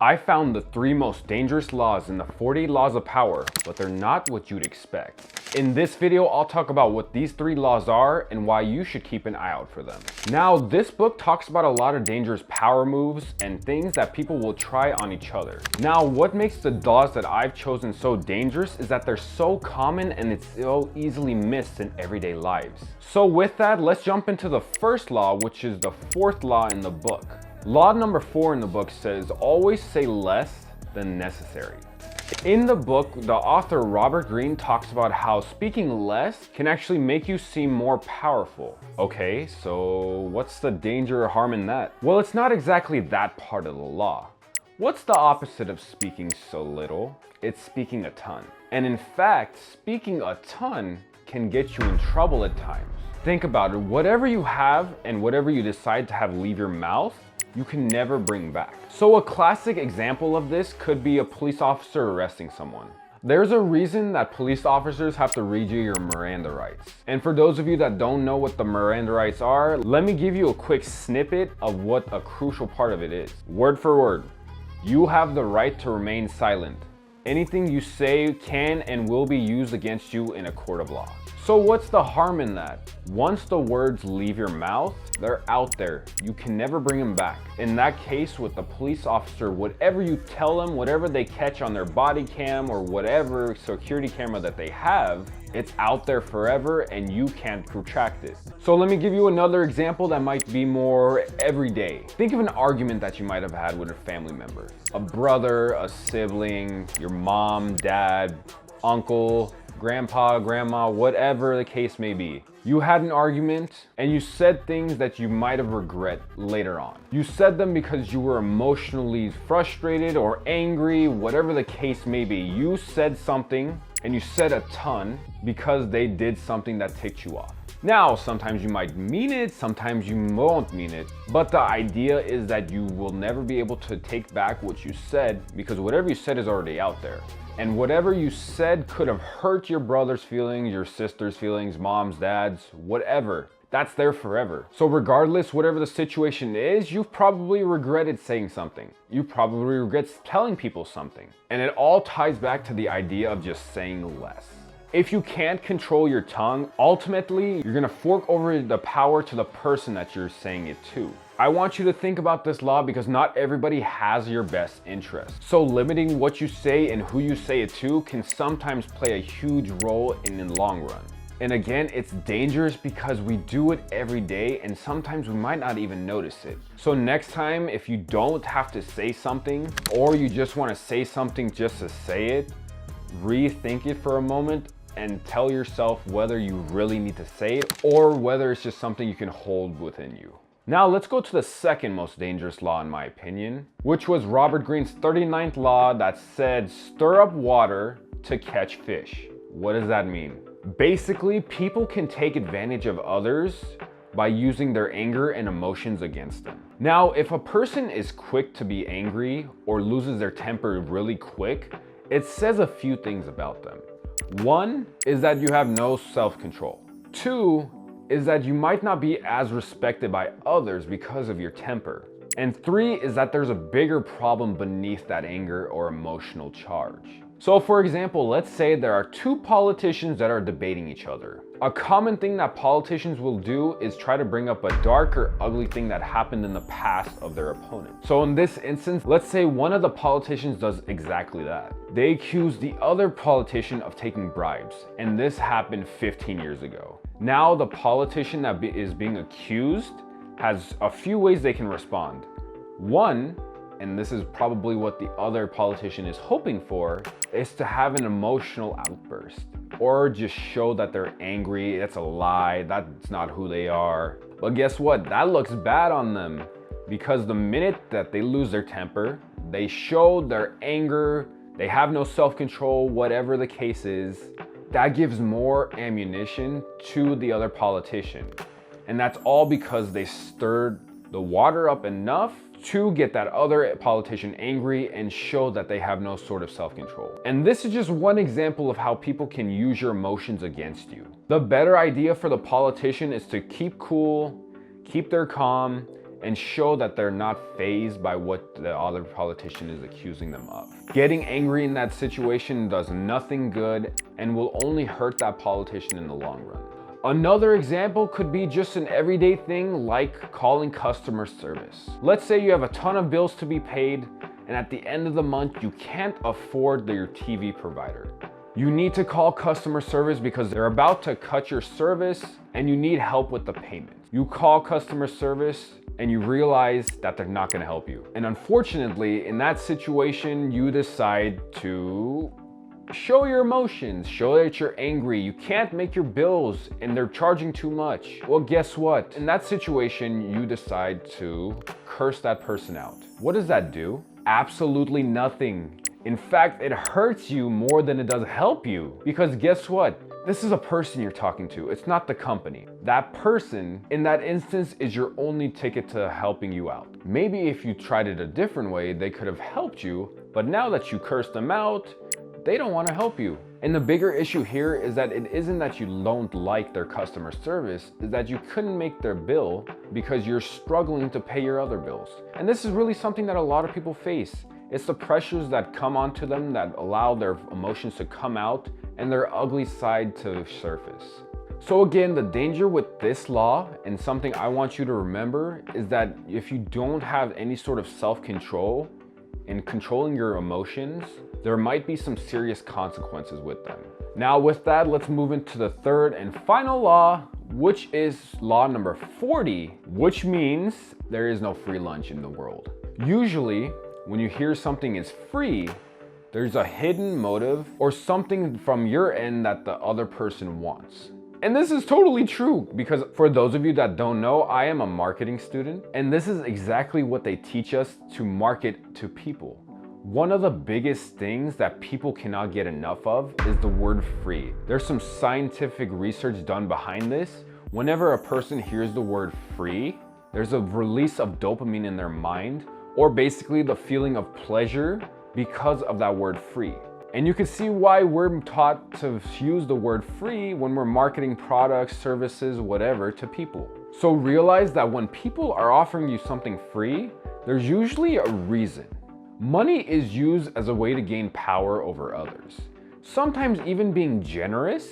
I found the 3 most dangerous laws in the 40 laws of power, but they're not what you'd expect. In this video, I'll talk about what these 3 laws are and why you should keep an eye out for them. Now, this book talks about a lot of dangerous power moves and things that people will try on each other. Now, what makes the laws that I've chosen so dangerous is that they're so common and it's so easily missed in everyday lives. So with that, let's jump into the first law, which is the 4th law in the book. Law number 4 in the book says, always say less than necessary. In the book, the author Robert Greene talks about how speaking less can actually make you seem more powerful. Okay, so what's the danger or harm in that? Well, it's not exactly that part of the law. What's the opposite of speaking so little? It's speaking a ton. And in fact, speaking a ton can get you in trouble at times. Think about it, whatever you have and whatever you decide to have leave your mouth, you can never bring back. So a classic example of this could be a police officer arresting someone. There's a reason that police officers have to read you your Miranda rights. And for those of you that don't know what the Miranda rights are, let me give you a quick snippet of what a crucial part of it is. Word for word, you have the right to remain silent. Anything you say can and will be used against you in a court of law. So what's the harm in that? Once the words leave your mouth, they're out there. You can never bring them back. In that case, with the police officer, whatever you tell them, whatever they catch on their body cam or whatever security camera that they have, it's out there forever and you can't retract it. So let me give you another example that might be more everyday. Think of an argument that you might have had with a family member. A brother, a sibling, your mom, dad, uncle, grandpa, grandma, whatever the case may be. You had an argument and you said things that you might have regret later on. You said them because you were emotionally frustrated or angry, whatever the case may be. You said something and you said a ton because they did something that ticked you off. Now, sometimes you might mean it, sometimes you won't mean it, but the idea is that you will never be able to take back what you said because whatever you said is already out there. And whatever you said could have hurt your brother's feelings, your sister's feelings, mom's, dad's, whatever. That's there forever. So regardless, whatever the situation is, you've probably regretted saying something. You probably regret telling people something. And it all ties back to the idea of just saying less. If you can't control your tongue, ultimately, you're gonna fork over the power to the person that you're saying it to. I want you to think about this law because not everybody has your best interest. So limiting what you say and who you say it to can sometimes play a huge role in the long run. And again, it's dangerous because we do it every day and sometimes we might not even notice it. So next time, if you don't have to say something or you just wanna say something just to say it, rethink it for a moment and tell yourself whether you really need to say it or whether it's just something you can hold within you. Now let's go to the second most dangerous law in my opinion, which was Robert Greene's 39th law that said, stir up water to catch fish. What does that mean? Basically, people can take advantage of others by using their anger and emotions against them. Now, if a person is quick to be angry or loses their temper really quick, it says a few things about them. 1 is that you have no self-control. 2 is that you might not be as respected by others because of your temper. And 3 is that there's a bigger problem beneath that anger or emotional charge. So for example, let's say there are 2 politicians that are debating each other. A common thing that politicians will do is try to bring up a dark or ugly thing that happened in the past of their opponent. So in this instance, let's say one of the politicians does exactly that. They accuse the other politician of taking bribes, and this happened 15 years ago. Now the politician that is being accused has a few ways they can respond. 1, and this is probably what the other politician is hoping for, is to have an emotional outburst or just show that they're angry. That's a lie, that's not who they are. But guess what? That looks bad on them because the minute that they lose their temper, they show their anger, they have no self-control, whatever the case is, that gives more ammunition to the other politician. And that's all because they stirred the water up enough to get that other politician angry and show that they have no sort of self-control. And this is just one example of how people can use your emotions against you. The better idea for the politician is to keep cool, keep their calm, and show that they're not fazed by what the other politician is accusing them of. Getting angry in that situation does nothing good and will only hurt that politician in the long run. Another example could be just an everyday thing like calling customer service. Let's say you have a ton of bills to be paid, and at the end of the month, you can't afford your TV provider. You need to call customer service because they're about to cut your service and you need help with the payment. You call customer service and you realize that they're not gonna help you. And unfortunately, in that situation, you decide to show your emotions, show that you're angry, you can't make your bills and they're charging too much. Well, guess what? In that situation, you decide to curse that person out. What does that do? Absolutely nothing. In fact, it hurts you more than it does help you. Because guess what? This is a person you're talking to. It's not the company. That person, in that instance, is your only ticket to helping you out. Maybe if you tried it a different way, they could have helped you, but now that you cursed them out, they don't want to help you. And the bigger issue here is that it isn't that you don't like their customer service, is that you couldn't make their bill because you're struggling to pay your other bills. And this is really something that a lot of people face. It's the pressures that come onto them that allow their emotions to come out and their ugly side to surface. So again, the danger with this law, and something I want you to remember, is that if you don't have any sort of self-control in controlling your emotions, there might be some serious consequences with them. Now with that, let's move into the third and final law, which is law number 40, which means there is no free lunch in the world. Usually, when you hear something is free, there's a hidden motive or something from your end that the other person wants. And this is totally true because for those of you that don't know, I am a marketing student, and this is exactly what they teach us to market to people. One of the biggest things that people cannot get enough of is the word free. There's some scientific research done behind this. Whenever a person hears the word free, there's a release of dopamine in their mind, or basically the feeling of pleasure because of that word free. And you can see why we're taught to use the word free when we're marketing products, services, whatever to people. So realize that when people are offering you something free, there's usually a reason. Money is used as a way to gain power over others. Sometimes even being generous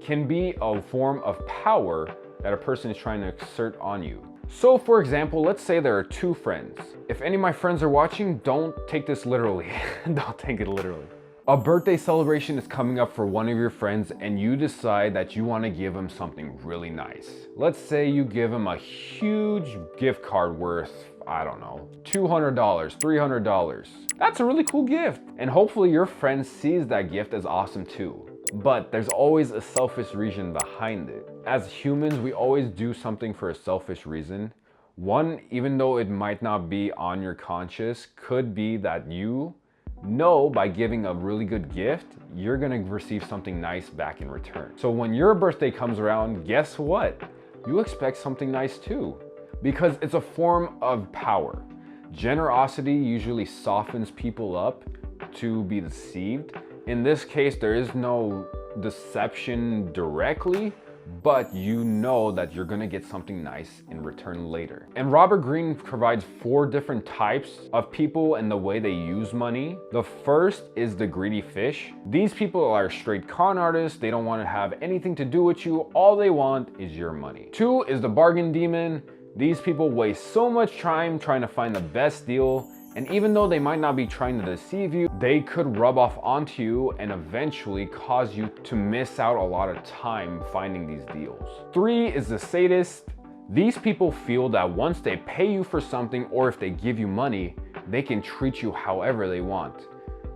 can be a form of power that a person is trying to exert on you. So for example, let's say there are two friends. If any of my friends are watching, don't take this literally. Don't take it literally. A birthday celebration is coming up for one of your friends and you decide that you want to give him something really nice. Let's say you give him a huge gift card worth, I don't know, $200, $300. That's a really cool gift. And hopefully your friend sees that gift as awesome too. But there's always a selfish reason behind it. As humans, we always do something for a selfish reason. One, even though it might not be on your conscience, could be that you know by giving a really good gift, you're gonna receive something nice back in return. So when your birthday comes around, guess what? You expect something nice too, because it's a form of power. Generosity usually softens people up to be deceived. In this case, there is no deception directly, but you know that you're gonna get something nice in return later. And Robert Greene provides 4 different types of people and the way they use money. The first is the greedy fish. These people are straight con artists. They don't want to have anything to do with you. All they want is your money. 2 is the bargain demon. These people waste so much time trying to find the best deal. And even though they might not be trying to deceive you, they could rub off onto you and eventually cause you to miss out a lot of time finding these deals. 3 is the sadist. These people feel that once they pay you for something or if they give you money, they can treat you however they want.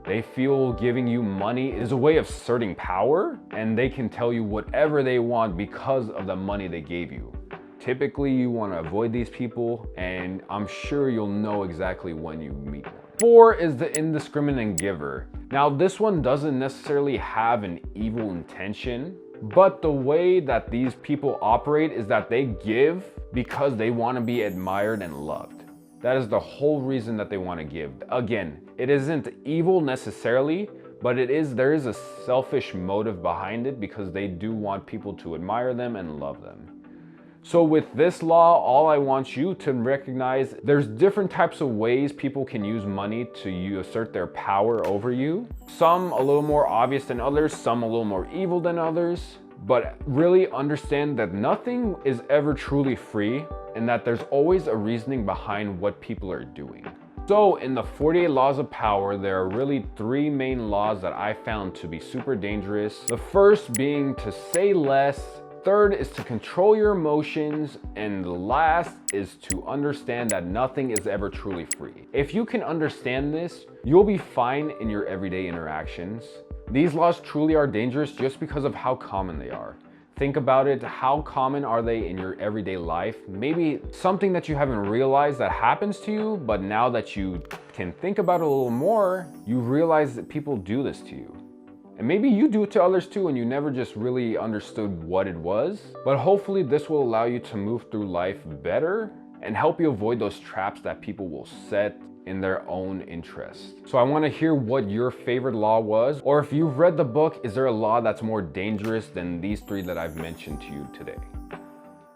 They feel giving you money is a way of asserting power, and they can tell you whatever they want because of the money they gave you. Typically, you want to avoid these people, and I'm sure you'll know exactly when you meet one. 4 is the indiscriminate giver. Now, this one doesn't necessarily have an evil intention, but the way that these people operate is that they give because they want to be admired and loved. That is the whole reason that they want to give. Again, it isn't evil necessarily, but there is a selfish motive behind it because they do want people to admire them and love them. So with this law, all I want you to recognize, there's different types of ways people can use money to assert their power over you. Some a little more obvious than others, some a little more evil than others. But really understand that nothing is ever truly free and that there's always a reasoning behind what people are doing. So in the 48 laws of power, there are really 3 main laws that I found to be super dangerous. The first being to say less. Third is to control your emotions, and the last is to understand that nothing is ever truly free. If you can understand this, you'll be fine in your everyday interactions. These laws truly are dangerous just because of how common they are. Think about it, how common are they in your everyday life? Maybe something that you haven't realized that happens to you, but now that you can think about it a little more, you realize that people do this to you. And maybe you do it to others too and you never just really understood what it was. But hopefully this will allow you to move through life better and help you avoid those traps that people will set in their own interest. So I want to hear what your favorite law was, or if you've read the book, is there a law that's more dangerous than these 3 that I've mentioned to you today?